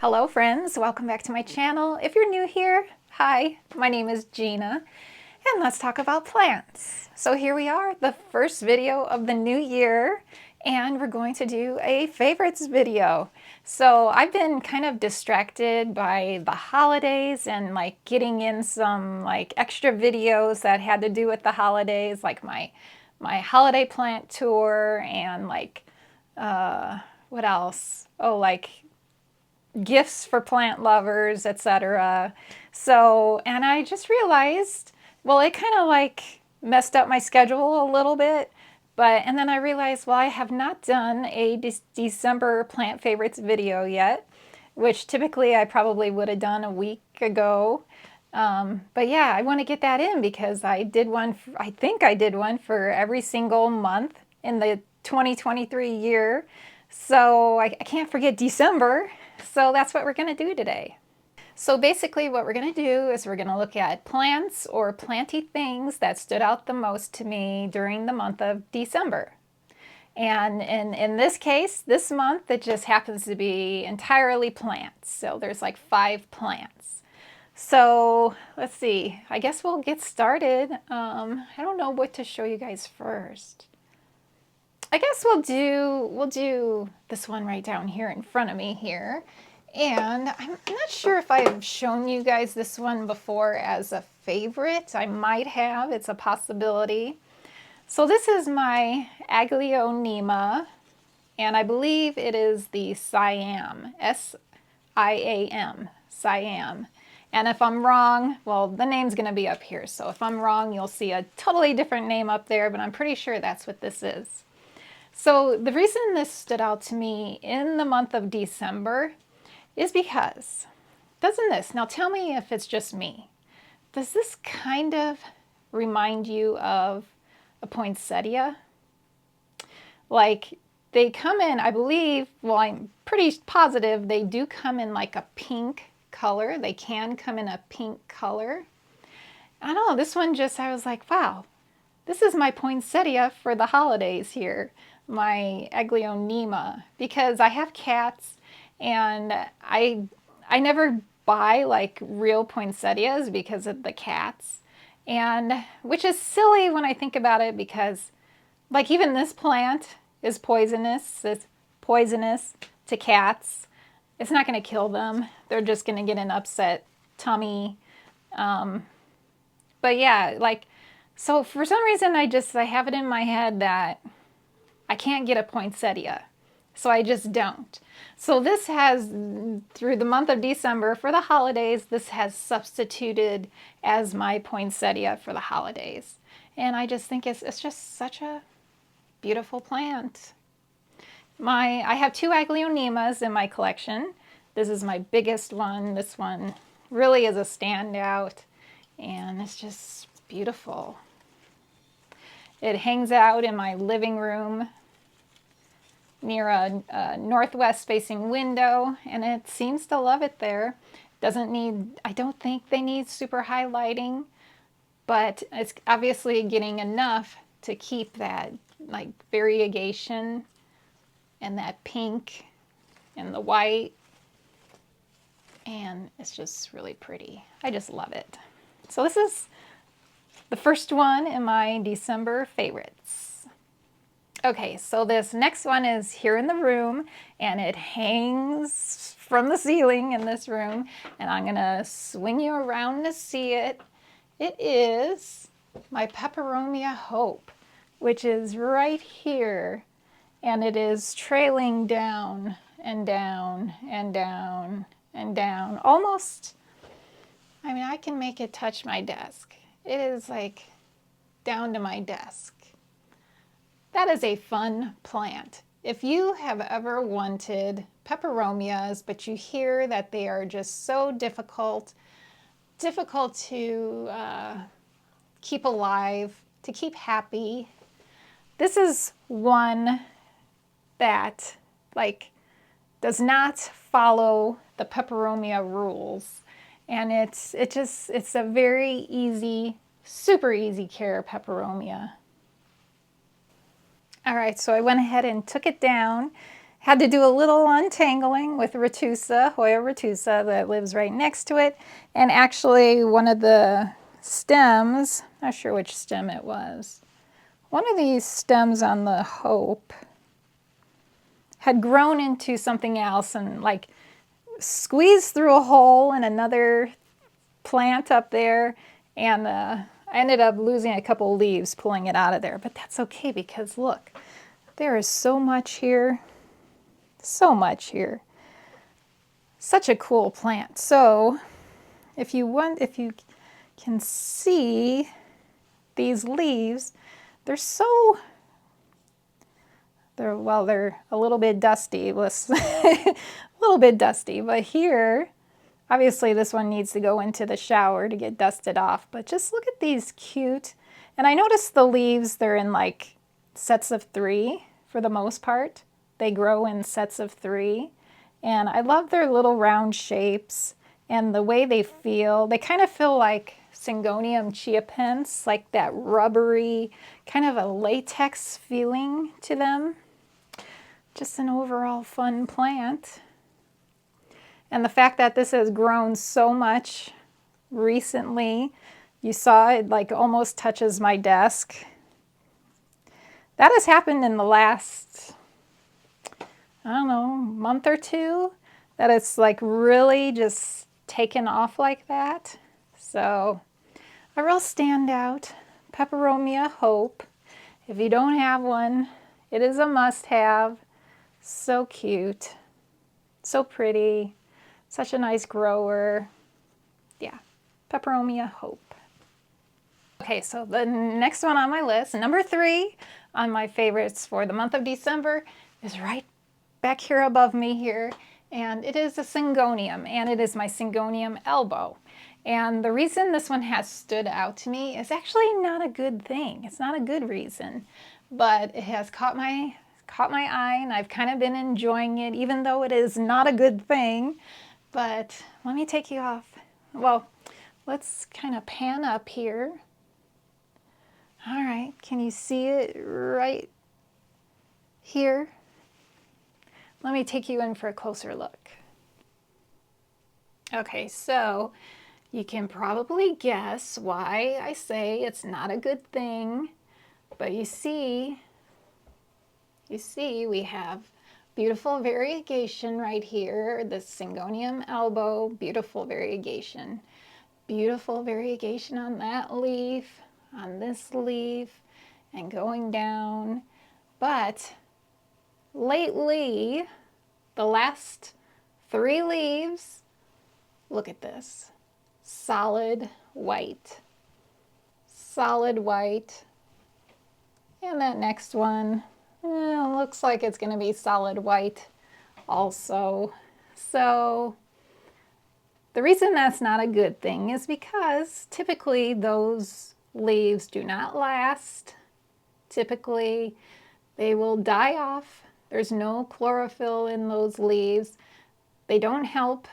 Hello friends, welcome back to my channel. If you're new here, hi, my name is Gina and let's talk about plants. So here we are, the first video of the new year, and we're going to do a favorites video. So I've been kind of distracted by the holidays and like getting in some like extra videos that had to do with the holidays, like my holiday plant tour and like what else? Oh, like gifts for plant lovers, etc. So, and I just realized, well, it kind of like messed up my schedule a little bit, and then I realized, well, I have not done a December plant favorites video yet, which typically I probably would have done a week ago. But yeah, I want to get that in because I did one, I think I did one for every single month in the 2023 year. So I can't forget December. So that's what we're going to do today. So basically what we're going to do is we're going to look at plants or planty things that stood out the most to me during the month of December. And in this case, this month, it just happens to be entirely plants. So there's like 5 plants. So let's see, I guess we'll get started. I don't know what to show you guys first. I guess we'll do this one right down here in front of me here. And I'm not sure if I've shown you guys this one before as a favorite. I might have, it's a possibility. So this is my Aglaonema, and I believe it is the siam, S-I-A-M, siam. And if I'm wrong, well, the name's gonna be up here. So if I'm wrong, you'll see a totally different name up there, but I'm pretty sure that's what this is. So the reason this stood out to me in the month of December is because, doesn't this, now tell me if it's just me, does this kind of remind you of a poinsettia? Like they come in, I believe, well, I'm pretty positive they do come in like a pink color. They can come in a pink color. I don't know, this one just, I was like, wow, this is my poinsettia for the holidays here. My Aglaonema, because I have cats and I never buy like real poinsettias because of the cats, and which is silly when I think about it, because like even this plant is poisonous. It's poisonous to cats. It's not going to kill them. They're just going to get an upset tummy. But yeah, like, so for some reason I have it in my head that I can't get a poinsettia, so I just don't. So this has, through the month of December for the holidays, this has substituted as my poinsettia for the holidays. And I just think it's just such a beautiful plant. I have 2 Aglaonemas in my collection. This is my biggest one. This one really is a standout, and it's just beautiful. It hangs out in my living room near a northwest facing window, and it seems to love it there. Doesn't need, I don't think they need super high lighting, but it's obviously getting enough to keep that like variegation and that pink and the white, and it's just really pretty. I just love it. So this is the first one in my December favorites. Okay, so this next one is here in the room, and it hangs from the ceiling in this room, and I'm gonna swing you around to see it. It is my Peperomia Hope, which is right here, and it is trailing down and down and down and down. Almost, I mean, I can make it touch my desk. It is like down to my desk. That is a fun plant. If you have ever wanted peperomias, but you hear that they are just so difficult to keep alive, to keep happy, this is one that like does not follow the peperomia rules. And it's a very easy, super easy care peperomia. All right, so I went ahead and took it down, Had to do a little untangling with Retusa, Hoya Retusa, that lives right next to it. And actually one of the stems, not sure which stem it was, one of these stems on the Hope had grown into something else and like squeezed through a hole in another plant up there, and I ended up losing a couple leaves pulling it out of there, but that's okay because look, there is so much here, so much here. Such a cool plant. So if you can see these leaves, they're they're a little bit dusty, a little bit dusty, but here, obviously this one needs to go into the shower to get dusted off, but just look at these cute, and I noticed the leaves, they're in like sets of 3 for the most part. They grow in sets of 3, and I love their little round shapes and the way they feel. They kind of feel like Syngonium chiapense, like that rubbery, kind of a latex feeling to them. Just an overall fun plant. And the fact that this has grown so much recently, you saw it like almost touches my desk. That has happened in the last, I don't know, month or two, that it's like really just taken off like that. So a real standout, Peperomia Hope. If you don't have one, it is a must-have. So cute, so pretty, such a nice grower. Yeah, Peperomia Hope. Okay, so the next one on my list, number 3 on my favorites for the month of December, is right back here above me here, and it is a Syngonium, and it is my Syngonium albo. And the reason this one has stood out to me is actually not a good thing. It's not a good reason, but it has caught my eye, and I've kind of been enjoying it, even though it is not a good thing. But let me take you off. Well, let's kind of pan up here. All right, can you see it right here? Let me take you in for a closer look. Okay, so you can probably guess why I say it's not a good thing, but you see we have beautiful variegation right here, the Syngonium albo, beautiful variegation. Beautiful variegation on that leaf, on this leaf, and going down. But lately, the last 3 leaves, look at this, solid white. Solid white. And that next one, looks like it's going to be solid white also. So the reason that's not a good thing is because typically those leaves do not last. Typically they will die off. There's no chlorophyll in those leaves. They don't help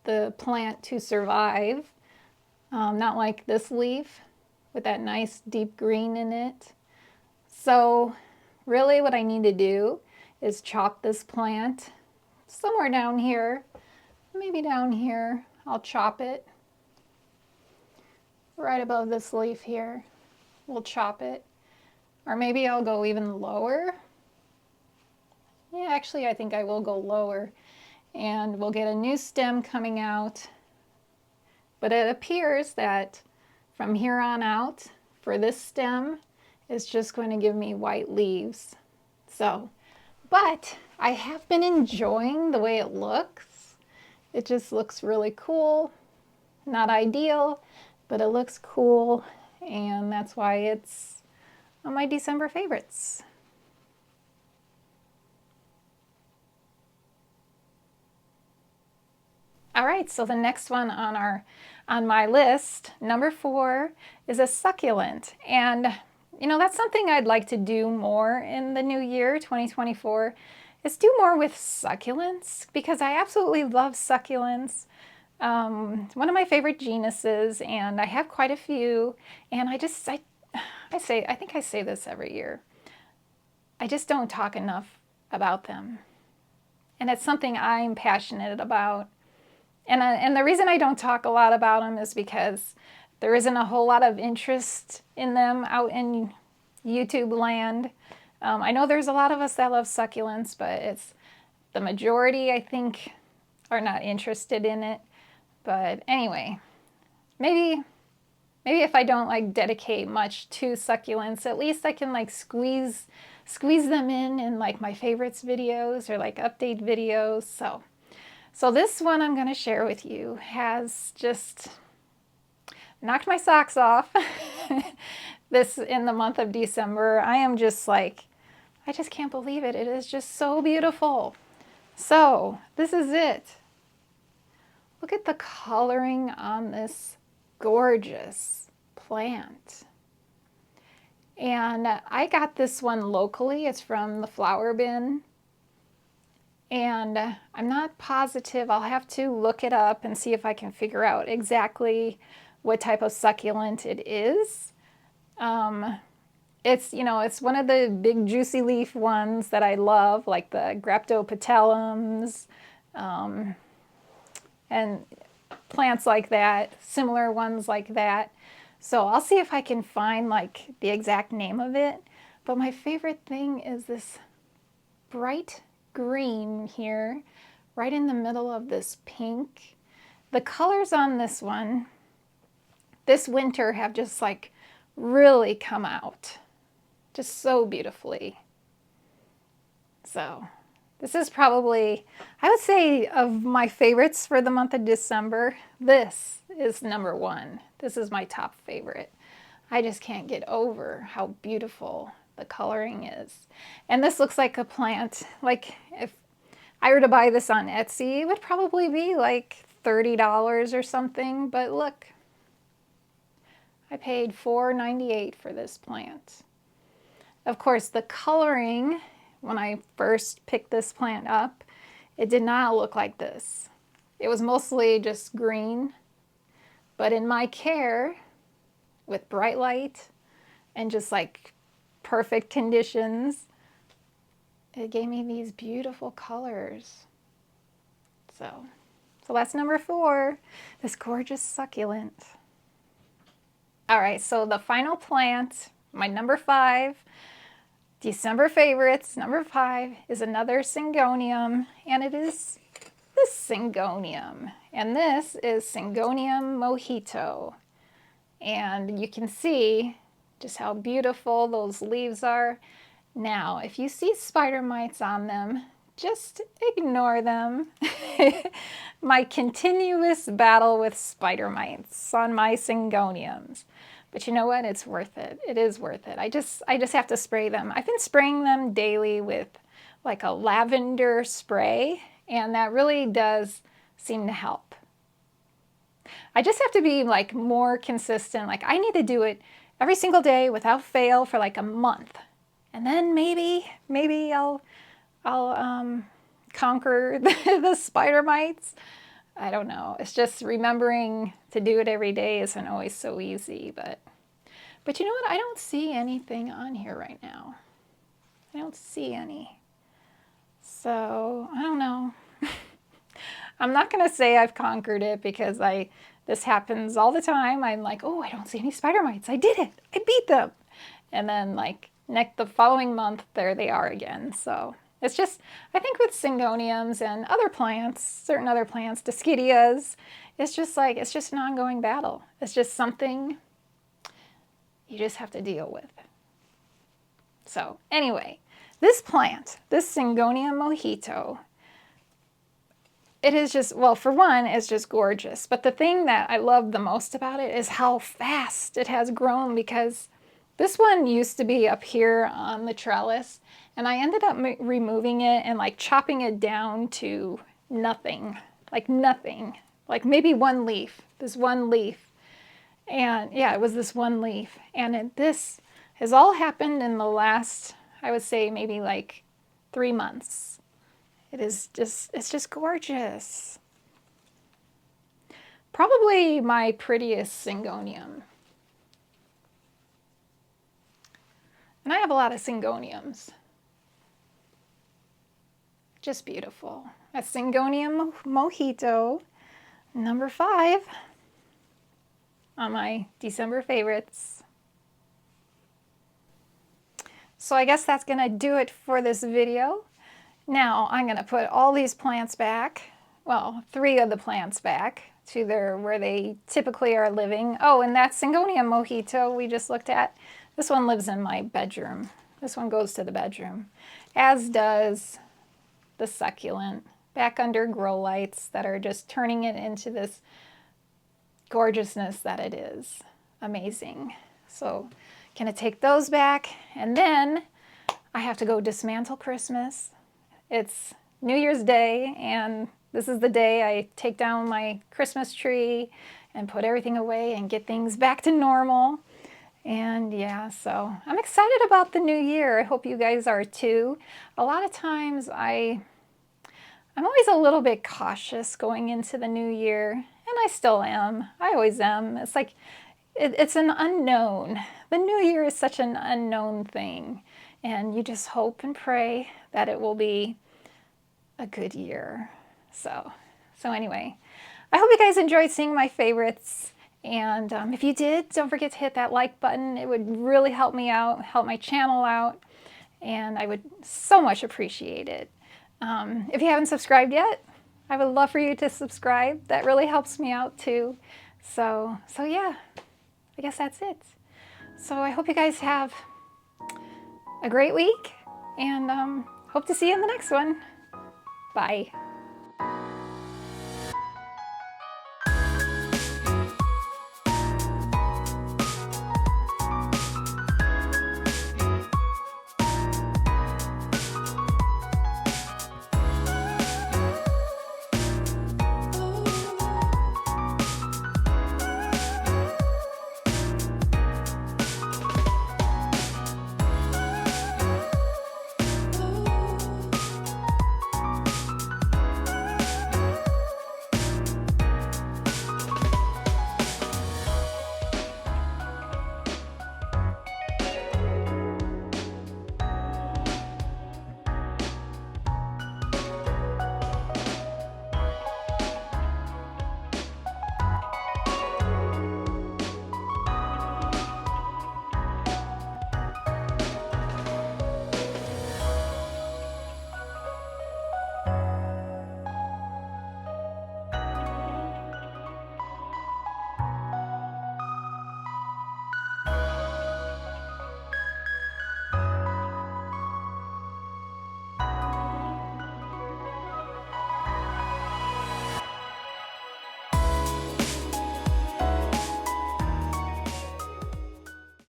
the plant to survive. Not like this leaf with that nice deep green in it. So really what I need to do is chop this plant somewhere down here, maybe down here. I'll chop it right above this leaf here. We'll chop it. Or maybe I'll go even lower. Yeah, actually I think I will go lower. And we'll get a new stem coming out. But it appears that from here on out, for this stem, it's just going to give me white leaves. So, but I have been enjoying the way it looks. It just looks really cool. Not ideal, but it looks cool, and that's why it's on my December favorites. All right, so the next one on my list, number 4, is a succulent. And you know, that's something I'd like to do more in the new year, 2024, is do more with succulents, because I absolutely love succulents. One of my favorite genuses, and I have quite a few, and I think I say this every year. I just don't talk enough about them. and it's something I'm passionate about. And the reason I don't talk a lot about them is because there isn't a whole lot of interest in them out in YouTube land. I know there's a lot of us that love succulents, but it's the majority, I think, are not interested in it. But anyway, maybe if I don't like dedicate much to succulents, at least I can like squeeze them in like my favorites videos or like update videos. So this one I'm going to share with you has just knocked my socks off. This in the month of December. I am just like, I just can't believe it. It is just so beautiful. So this is it. Look at the coloring on this gorgeous plant. And I got this one locally. It's from the Flower Bin. And I'm not positive. I'll have to look it up and see if I can figure out exactly what type of succulent it is. It's, you know, it's one of the big juicy leaf ones that I love, like the Graptopetallums, and plants like that, similar ones like that. So I'll see if I can find like the exact name of it. But my favorite thing is this bright green here, right in the middle of this pink. The colors on this one, this winter, have just like really come out just so beautifully. So this is probably, I would say, of my favorites for the month of December, this is number one. This is my top favorite. I just can't get over how beautiful the coloring is. And this looks like a plant, like if I were to buy this on Etsy, it would probably be like $30 or something, but look, I paid $4.98 for this plant. Of course, the coloring, when I first picked this plant up, it did not look like this. It was mostly just green, but in my care, with bright light and just like perfect conditions, it gave me these beautiful colors. So that's number 4, this gorgeous succulent. All right, so the final plant, my number 5, December favorites, number 5 is another Syngonium, and it is this Syngonium. And this is Syngonium mojito. And you can see just how beautiful those leaves are. Now, if you see spider mites on them, just ignore them. My continuous battle with spider mites on my Syngoniums. But you know what? It's worth it. It is worth it. I just have to spray them. I've been spraying them daily with like a lavender spray, and that really does seem to help. I just have to be like more consistent. Like I need to do it every single day without fail for like a month. And then maybe I'll conquer the spider mites. I don't know. It's just remembering to do it every day isn't always so easy, but you know what? I don't see anything on here right now. I don't see any. So, I don't know. I'm not going to say I've conquered it because this happens all the time. I'm like, oh, I don't see any spider mites. I did it. I beat them. And then like the following month, there they are again. So it's just, I think with Syngoniums and other plants, certain other plants, Dischidias, it's just an ongoing battle. It's just something you just have to deal with. So anyway, this plant, this Syngonium mojito, it is just, well, for one, it's just gorgeous. But the thing that I love the most about it is how fast it has grown, because this one used to be up here on the trellis, and I ended up removing it and like chopping it down to nothing, like maybe one leaf, this one leaf. And yeah, it was this one leaf. And this has all happened in the last, I would say maybe like 3 months. It's just gorgeous. Probably my prettiest Syngonium. And I have a lot of Syngoniums. just beautiful. A Syngonium mojito, number 5 on my December favorites. So I guess that's gonna do it for this video. Now I'm gonna put all these plants back, well, 3 of the plants back to where they typically are living. Oh, and that Syngonium mojito we just looked at, this one lives in my bedroom. This one goes to the bedroom, as does the succulent, back under grow lights that are just turning it into this gorgeousness that it is. Amazing. So gonna take those back, and then I have to go dismantle Christmas. It's New Year's Day, and this is the day I take down my Christmas tree and put everything away and get things back to normal. And yeah, so I'm excited about the new year. I hope you guys are too. A lot of times I'm always a little bit cautious going into the new year, and I still am. I always am. It's like, it's an unknown. The new year is such an unknown thing, and you just hope and pray that it will be a good year. So anyway, I hope you guys enjoyed seeing my favorites. And if you did, don't forget to hit that like button. It would really help me out, help my channel out, and I would so much appreciate it. If you haven't subscribed yet, I would love for you to subscribe. That really helps me out too. So yeah, I guess that's it. So I hope you guys have a great week, and hope to see you in the next one. Bye.